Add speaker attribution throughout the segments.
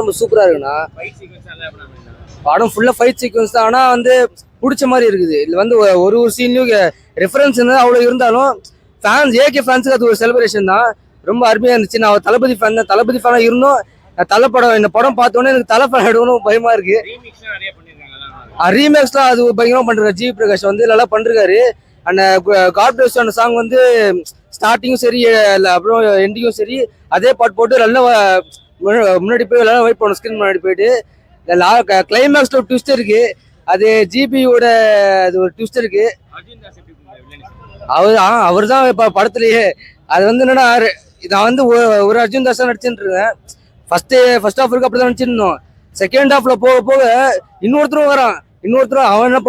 Speaker 1: ரொம்ப சூப்பரா இருக்குண்ணா. படம் ஃபுல்லா ஃபைட் சீக்வன்ஸ் தான். ஆனா வந்து பிடிச்ச மாதிரி இருக்குது. இதுல வந்து ஒரு சீன்லயும் ரெஃபரன்ஸ் அவ்வளவு இருந்தாலும் ஃபேன்ஸ் ஏகே ஃபேன்ஸுக்கு அது ஒரு செலிப்ரேஷன் தான். ரொம்ப அருமையா இருந்துச்சு. நான் தளபதி ஃபேன் தான். தளபதி ஃபேனா இருந்தும் இந்த படம் பார்த்தோன்னே எனக்கு தலை ஃபேன் ஆயிடுவோம் பயமா இருக்கு. ரீமேக்ஸ்லாம் அது பயங்கரமா பண்றாரு. ஜி பிரகாஷ் வந்து நல்லா பண்றாரு. அந்த காட் பிளஸ் அந்த சாங் வந்து ஸ்டார்டிங்கும் சரி அப்புறம் எண்டிங்கும் சரி அதே பாட்டு போட்டு நல்லா முன்னாடி போய் நல்லா வெயிட் பண்ணணும். ஸ்கிரீன் முன்னாடி போயிட்டு கிளைமேக்ஸ்ல ஒரு ட்விஸ்ட் இருக்கு. அது ஜிபியோட அது ஒரு ட்விஸ்ட் இருக்கு. அவர் தான் இப்ப படத்துலயே. அது வந்து என்னன்னா நான் வந்து ஒரு அர்ஜுன் தாஸ் தான் நடிச்சுட்டு இருக்கேன். ஃபர்ஸ்ட் ஹாஃப் இருக்கு அப்படிதான் நடிச்சிருந்தோம். செகண்ட் ஹாஃப்ல போக போக இன்னொருத்தரும் வரான். அவன் என்ன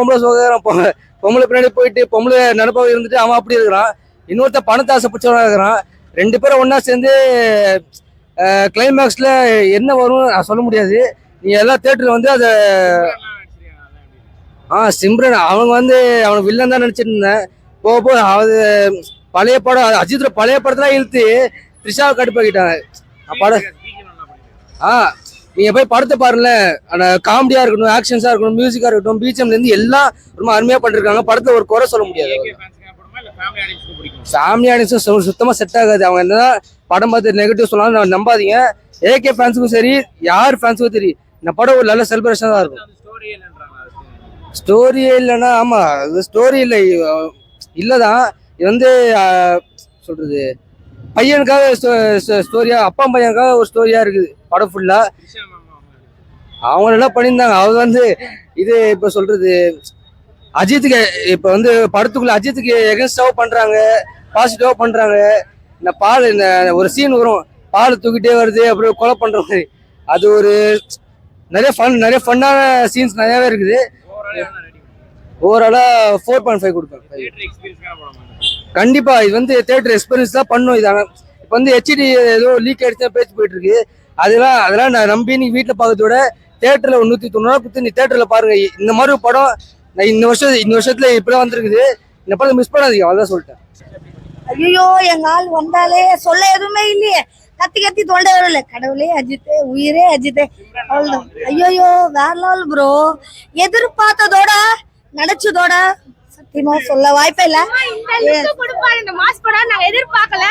Speaker 1: பொம்பளை பின்னாடி போயிட்டு பொம்பளை நினைப்பாக இருந்துட்டு அவன் அப்படி இருக்கிறான். இன்னொருத்த பணத்தை ஆசைப்பிடிச்சவனா இருக்கிறான். ரெண்டு பேரும் ஒன்னா சேர்ந்து கிளைமேக்ஸ்ல என்ன வரும் சொல்ல முடியாது. நீ எல்லா தியேட்டர்ல வந்து அதை சிம்ரன் அவங்க வந்து அவனுக்கு வில்லன் தான் நினைச்சிட்டு இருந்தேன். போக போக அது பழைய படம் அஜித் பழைய படத்துல இழுத்து த்ரிஷாவை கடுப்பாக்கிட்டாங்க. படம் நீங்க போய் படத்தை பாருல. அந்த காமெடியா இருக்கட்டும், ஆக்ஷன்ஸா இருக்கட்டும், மியூசிக்கா இருக்கட்டும், பிஜிஎம்ல இருந்து எல்லாம் ரொம்ப அருமையா பண்ணிருக்காங்க. படத்துல ஒரு குறை சொல்ல முடியாது. ஃபேமிலி ஆடியன்ஸும் சுத்தமா செட் ஆகாது. அவங்க என்னதான் படம் பார்த்து நெகட்டிவ் சொன்னாலும் நம்பாதீங்க. ஏகே ஃபேன்ஸுக்கும் சரி யார் ஃபேன்ஸுக்கும் சரி இந்த படம் ஒரு நல்ல செலிப்ரேஷன் தான் இருக்கும். ஸ்டோரியே இல்லைன்னா ஆமா அது ஸ்டோரி இல்லை இல்லதான். இது வந்து சொல்றது பையனுக்காக ஸ்டோரியா, அப்பா பையனுக்காக ஒரு ஸ்டோரியா இருக்குது படம் ஃபுல்லா. அவங்க நல்லா பண்ணியிருந்தாங்க. அவங்க வந்து இது இப்ப சொல்றது அஜித்துக்கு இப்ப வந்து படத்துக்குள்ள அஜித்துக்கு எகன்ஸ்டாவா பண்றாங்க, பாசிட்டிவா பண்றாங்க. இந்த ஒரு சீன் வரும், பால் தூக்கிட்டே வருது அப்புறம் கொலை பண்ற மாதிரி. அது ஒரு நிறைய ஃபன்னான சீன்ஸ் நிறையவே இருக்குது. ஓவராலா 4.5 கொடுப்பேன். கண்டிப்பா இது வந்து தியேட்டர் எக்ஸ்பீரியன்ஸ் தான் பண்ணும். இதான இப்ப வந்து ஹெச்டி ஏதோ லீக் ஆயிடுச்சு பேச்சு போயிட்டு இருக்கு. அதெல்லாம் நான் நம்பி நீங்க வீட்டுல பாக்கிறதோட தியேட்டர்ல 190 கொடுத்து நீ தியேட்டர்ல பாருங்க. இந்த மாதிரி படம் இந்த வருஷத்துல இப்பதான் வந்திருக்குது. இந்த படம் மிஸ் பண்ணாதீங்க. அதான் சொல்லிட்டேன்.
Speaker 2: ஐயோ எங்க ஆள் வந்தாலே சொல்ல எதுவுமே இல்லையே. கத்தி கத்தி தொண்டை வரல. கடவுளே அஜித்தே, உயிரே அஜித்தே. அவ்வளவுதான். ஐயோ வேற லெவல் ப்ரோ. எதிர்பார்த்ததோட நடிச்சதோட சத்தியமா சொல்ல வாய்ப்பே இல்ல.
Speaker 3: இந்த மாஸ் படம் நாங்க எதிர்பார்க்கல.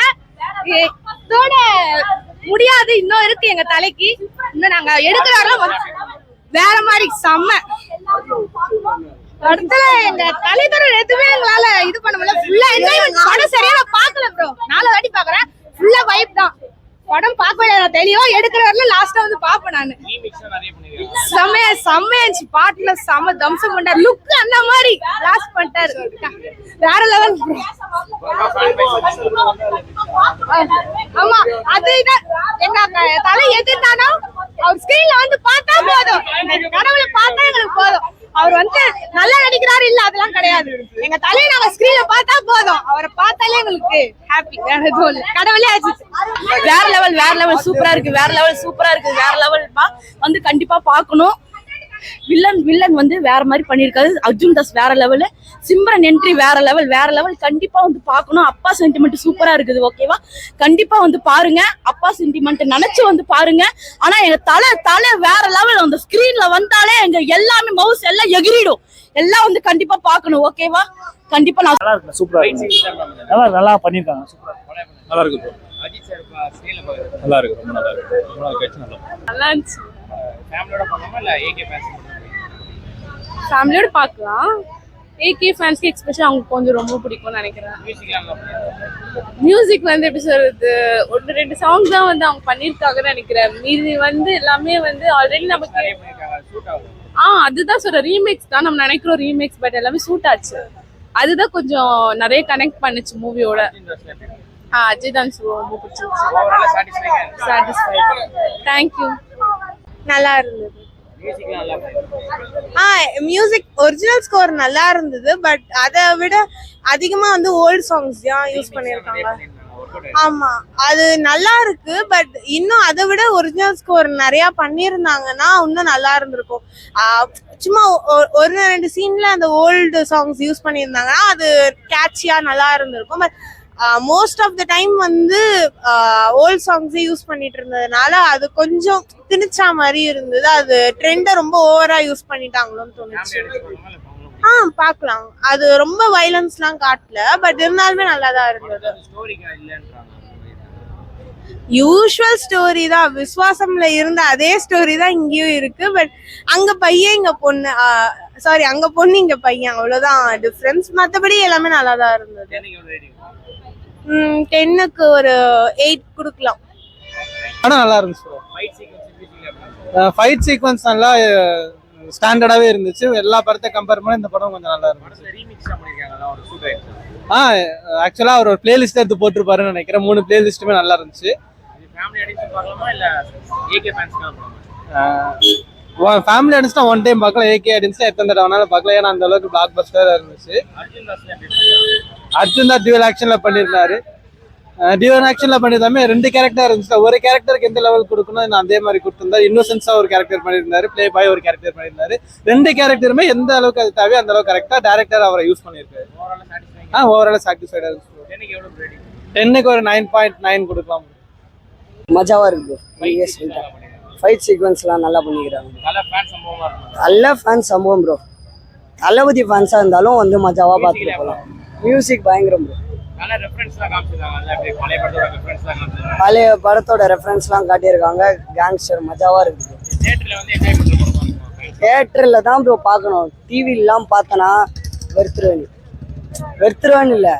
Speaker 3: இதோட முடியாது, இன்னும் இருக்கு எங்க தலைக்கு. இன்னும் நாங்க எடுக்கிறாரோம் வேற மாதிரி செம்ம. அடுத்தல எங்க தலைவர் எதுவுமே எங்களால இது பண்ண முடியல. ஃபுல்லா என்ஜாய்மெண்ட். படம் சரியான பாக்கல ப்ரோ. 4 வாட்டி பாக்குறேன். ஃபுல்லா வைப் தான். படம் பார்க்கவே தெரியும். எடுக்கிறவர்ல லாஸ்டா வந்து பாப்பேன் நானு. செம்மையாச்சு. பாட்டுல செம்ம தம்சம் பண்ணாரு. லுக் அந்த மாதிரி லாஸ்ட் பண்ணிட்டாரு. வேற லெவல். ஆமா அதுதான் எங்க தலை எதிர்த்தானோ அவர் ஸ்கிரீன்ல வந்து பார்த்தா போதும். கடவுளை பார்த்தா எங்களுக்கு போதும். அவர் வந்து நல்லா நடிக்கிறாரு இல்ல அதெல்லாம் கிடையாது. எங்க தலையை நாங்க ஸ்கிரீன்ல பார்த்தா போதும். அவரை பார்த்தாலே எங்களுக்கு ஹாப்பி. வேற எதுவும் இல்ல. கடவுளே அஜித்
Speaker 4: வேற லெவல் சூப்பரா இருக்கு. வேற லெவல் வந்து கண்டிப்பா பார்க்கணும். வில்லன் வந்து வேற மாதிரி பண்ணிருக்காரு. அர்ஜுன் தாஸ் வேற லெவல். சிம்ரன் என்ட்ரி வேற லெவல். கண்டிப்பா வந்து பார்க்கணும். அப்பா சென்டிமெண்ட் சூப்பரா இருக்குது. ஓகேவா, கண்டிப்பா வந்து பாருங்க. அப்பா சென்டிமெண்ட் நினைச்சு வந்து பாருங்க. ஆனா எங்க தலை வேற லெவல். அந்த ஸ்கிரீன்ல வந்தாலே எங்க எல்லாமே மவுஸ் எல்லாம் எகிரிடும். எல்லாம் வந்து கண்டிப்பா பார்க்கணும். ஓகேவா, கண்டிப்பா நல்லா இருக்கு. சூப்பரா இருக்கு. நல்லா பண்ணிருக்காங்க. சூப்பரா நல்லா இருக்கு. நல்லா இருக்கு. ரொம்ப நல்லா இருக்கு. நல்லா இருந்துச்சு.
Speaker 3: ஃபேமிலியோட பார்க்கலாம். ஏகே ஃபேன்ஸ்க்கு எக்ஸ்பெஷலி அவங்க கொஞ்சம் ரொம்ப பிடிக்கும்னு நினைக்கிறேன். மியூசிக் வந்து எப்படி சொல்றது, 1-2 சாங் தான் வந்து அவங்க பண்ணியிருக்காங்கன்னு நினைக்கிறேன். மீதி வந்து எல்லாமே வந்து ஆல்ரெடி நமக்கு அதுதான் சொல்ற ரீமேக்ஸ் தான் நம்ம நினைக்கிறோம். ரீமேக்ஸ் பட் எல்லாமே சூட் ஆச்சு. அதுதான் கொஞ்சம் நிறைய கனெக்ட் பண்ணுச்சு மூவியோட. அஜய் தான் ரொம்ப பிடிச்சிருச்சு. தேங்க்யூ. நல்லா இருந்தது.
Speaker 5: மியூசிக் ஒரிஜினல் ஸ்கோர் நல்லா இருந்தது. பட் அதை விட அதிகமா வந்து ஓல்டு சாங்ஸ் தான் யூஸ் பண்ணிருக்காங்க. ஆமா அது நல்லா இருக்கு. பட் இன்னும் அதை விட ஒரிஜினல் ஸ்கோர் நிறைய பண்ணியிருந்தாங்கன்னா இன்னும் நல்லா இருந்திருக்கும். சும்மா 1-2 சீன்ல அந்த ஓல்டு சாங்ஸ் யூஸ் பண்ணியிருந்தாங்கன்னா அது கேட்சியா நல்லா இருந்திருக்கும். But most of the time வந்து ஓல்ட் சாங்ஸே யூஸ் பண்ணிட்டு இருந்ததுனால அது கொஞ்சம் திணிச்சா மாதிரி இருந்தது. அது ட்ரெண்டை ரொம்ப ஓவரா யூஸ் பண்ணிட்டாங்களோன்னு தோணுச்சு. பார்க்கலாம். அது ரொம்ப வயலன்ஸ்லாம் காட்டல, பட் இருந்தாலுமே நல்லா தான் இருந்தது. யூஷுவல் ஸ்டோரி தான், விஸ்வாசம்ல இருந்த அதே ஸ்டோரி தான் இங்கேயும் இருக்கு. பட் அங்க பையன் இங்க பொண்ணு, சாரி அங்க பொண்ணு இங்க பையன், அவ்வளவுதான் டிஃபரன்ஸ். மத்தபடி எல்லாமே நல்லா தான் இருந்தது. 10க்கு ஒரு 8 கொடுக்கலாம்.
Speaker 6: படம் நல்லா இருந்துச்சு. ஃபைட் சீக்வன்ஸ் நல்லா ஸ்டாண்டர்டாவே இருந்துச்சு. எல்லா படத்தை கம்பேர் பண்ணி இந்த படம் கொஞ்சம் நல்லா இருந்துச்சு. ஆக்சுவலா அவர் ஒரு பிளேலிஸ்ட் எடுத்து போட்டிருப்பாருன்னு நினைக்கிறேன். 3 பிளேலிஸ்ட்டுமே நல்லா இருந்துச்சு. ஃபேமிலி ஆடியன்ஸ்னா ஒன் டைம் பார்க்கலாம், ஏகே ஆடியன்ஸ்னா எத்தனை தடவை வேணாலும் பார்க்கலாம். ஏன்னா அந்த அளவுக்கு பிளாக் பஸ்டரா இருந்துச்சு. அர்ஜுன் தான் டியூவல் ஆக்ஷன்ல பண்ணியிருந்தாரு. டியூவல் ஆக்ஷன்ல பண்ணியிருந்தாமே 2 கேரக்டர் இருந்துச்சு. ஒரு கேரக்டருக்கு எந்த லெவல் கொடுக்கணும் நான் அதே மாதிரி கொடுத்திருந்தாரு. இன்னோசென்ஸா ஒரு கேரக்டர் பண்ணியிருந்தாரு, பிளே பாய் ஒரு கேரக்டர் பண்ணியிருந்தாரு. 2 கேரக்டருமே எந்த அளவுக்கு அது தேவையோ அந்த அளவுக்கு கரெக்டா டேரக்டர் அவரை யூஸ் பண்ணியிருக்காரு. ஓவரால் சாட்டிஸ்ஃபைடா இருந்துச்சு. 10க்கு ஒரு 9.9 கொடுக்கலாம்.
Speaker 1: மஜாவா இருக்கு. ஃபைட் சீக்வன்ஸ்லாம் நல்லா பண்ணிக்கிறாங்க. நல்ல ஃபேன் சம்பவம் ப்ரோ. தளபதி ஃபேன்ஸா இருந்தாலும் வந்து மஜாவா பார்த்துட்டு போகலாம். மியூசிக் பயங்கரம் ப்ரோ. பழைய படத்தோட ரெஃபரன்ஸ்லாம் காட்டியிருக்காங்க. கேங்ஸ்டர் மஜாவா இருக்கு. தியேட்டர்ல தான் ப்ரோ பார்க்கணும். டிவிலாம் பார்த்தனா வெறுத்துருவேன் இல்லை,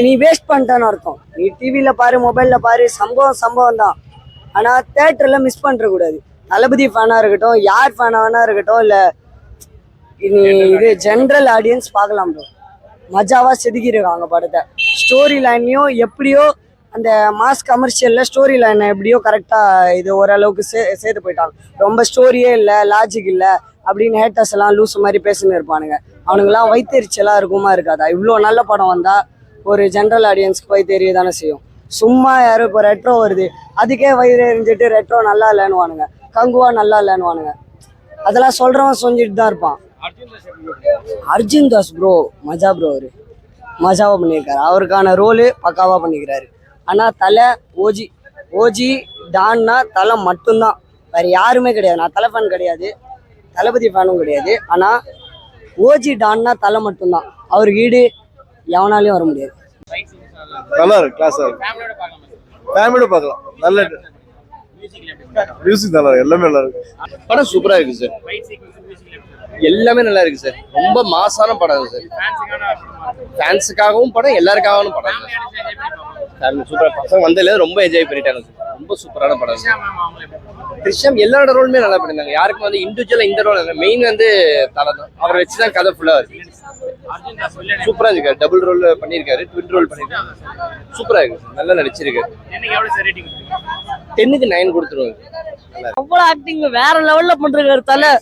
Speaker 1: நீ வேஸ்ட் பண்ணிட்டேன்னு அர்த்தம். நீ டிவியில பாரு, மொபைல்ல பாரு, சம்பவம் தான். ஆனா தியேட்டர்ல மிஸ் பண்றக்கூடாது. தளபதி ஃபேனா இருக்கட்டும், யார் ஃபேனா வேணா இருக்கட்டும், இல்ல இது ஜென்ரல் ஆடியன்ஸ் பார்க்கலாம் ப்ரோ. மஜாவா செதுக்கிருக்காங்க படத்தை. ஸ்டோரி லைனையும் எப்படியோ அந்த மாஸ் கமர்ஷியல்ல ஸ்டோரி லைனை எப்படியோ கரெக்டா இது ஓரளவுக்கு சேர்த்து போயிட்டாங்க. ரொம்ப ஸ்டோரியே இல்லை, லாஜிக் இல்லை அப்படின்னு ஹேட்டர்ஸ் எல்லாம் லூஸ் மாதிரி பேசின்னு இருப்பானுங்க. அவனுங்கெல்லாம் வைத்தறிச்சலா இருக்குமா இருக்காதா? இவ்வளோ நல்ல படம் வந்தா ஒரு ஜென்ரல் ஆடியன்ஸ்க்கு வைத்தறிய தானே செய்யும். சும்மா யாரும் இப்போ ரெட்ரோ வருது அதுக்கே வயிறு எரிஞ்சிட்டு ரெட்ரோ நல்லா இல்லைன்னுவானுங்க, கங்குவா நல்லா இல்லைன்னுவானுங்க. அதெல்லாம் சொல்றவன் சொல்லிட்டு தான் இருப்பான். அர்ஜுன் தாஸ் ப்ரோ மஜா ப்ரோ. அவரு மஜாவா பண்ணியிருக்காரு. அவருக்கான ரோலு பக்காவா பண்ணிக்கிறாரு. ஆனா தலை ஓஜி டான்னா தலை மட்டும்தான், வேற யாருமே கிடையாது. நான் தலை ஃபேன் கிடையாது, தளபதி ஃபேனும் கிடையாது. ஆனா ஓஜி டான்னா தலை மட்டும்தான். அவருக்கு ஈடு எவனாலையும் வர முடியாது.
Speaker 7: நல்லா இருக்கு, கிளாஸா இருக்கு. ஃபேமிலியோட பார்க்கலாம். நல்ல மியூசிக் நல்லா இருக்கு, எல்லாமே நல்லா இருக்கு.
Speaker 1: படம் சூப்பரா இருக்கு சார். எல்லாமே நல்லா இருக்கு சார். ரொம்ப மாசான படம் சார். ஃபேன்ஸுக்காகவும் படம், எல்லாருக்காகவும் படம். சூப்பரா பசங்க வந்ததுல ரொம்ப என்ஜாய் பண்ணிட்டாங்க சார். ரொம்ப சூப்பரான படம். கிருஷ்ணம் எல்லாரோட ரோலுமே நல்லா பண்ணிருந்தாங்க. யாருக்கும் வந்து இண்டிவிஜுவலா இந்த ரோல் இல்லை, மெயின் வந்து தலை தான். அவரை வச்சுதான் கதை ஃபுல்லா இருக்கு. சூப்பரா இருக்கு. டபுள் ரோல் பண்ணிருக்காரு, ட்வின் ரோல் பண்ணிருக்காரு. சூப்பரா இருக்கு, நல்லா நடிச்சிருக்காரு. 10க்கு 9 கொடுத்துருவாங்க.
Speaker 4: அவ்வளவு ஆக்டிங் வேற லெவல்ல பண்றாரு தலை.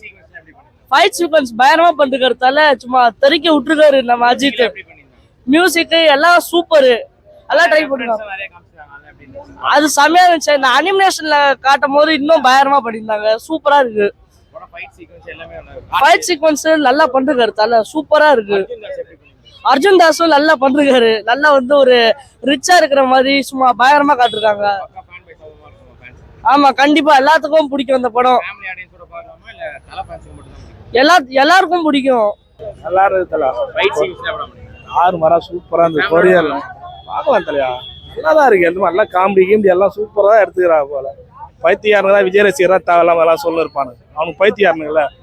Speaker 4: ஃபைட் சீக்வன்ஸ் பயங்கரமா பண்றாரு தலை. சும்மா தெறிக்க விட்டுருக்காரு நம்ம அஜித். மியூசிக் எல்லாம் சூப்பர், எல்லாம் ட்ரை பண்ணுறாங்க. அது செமையா இருந்துச்சு. இந்த அனிமேஷன்ல காட்டும் போது இன்னும் பயங்கரமா பண்ணியிருந்தாங்க. சூப்பரா இருக்கு. ஃபைட் சீக்வன்ஸ் நல்லா பண்றாரு தலை. சூப்பரா இருக்கு. அர்ஜுன் தாஸும் நல்லா பண்றாரு. நல்லா வந்து ஒரு ரிச்சா இருக்கிற மாதிரி சும்மா பயங்கரமா காட்டிருக்காங்க. ஆமா கண்டிப்பா எல்லாத்துக்கும் பிடிக்கும் இந்த படம். எல்லாருக்கும் பிடிக்கும்.
Speaker 6: நல்லா இருக்கு தலை. 6 மரம் சூப்பரா இருந்தது. கொரியர்ல பார்க்கலாம் தலையா. நல்லாதான் இருக்கு. எதுவும் நல்லா காமெடி கீமெடி எல்லாம் சூப்பரா தான் எடுத்துக்கிறாங்க போல. பைத்தியாருங்க தான் விஜய் ரசிகரா தேவையில்லாம எல்லாம் சொல்ல இருப்பானுங்க. அவனுக்கு பைத்தியாருங்கள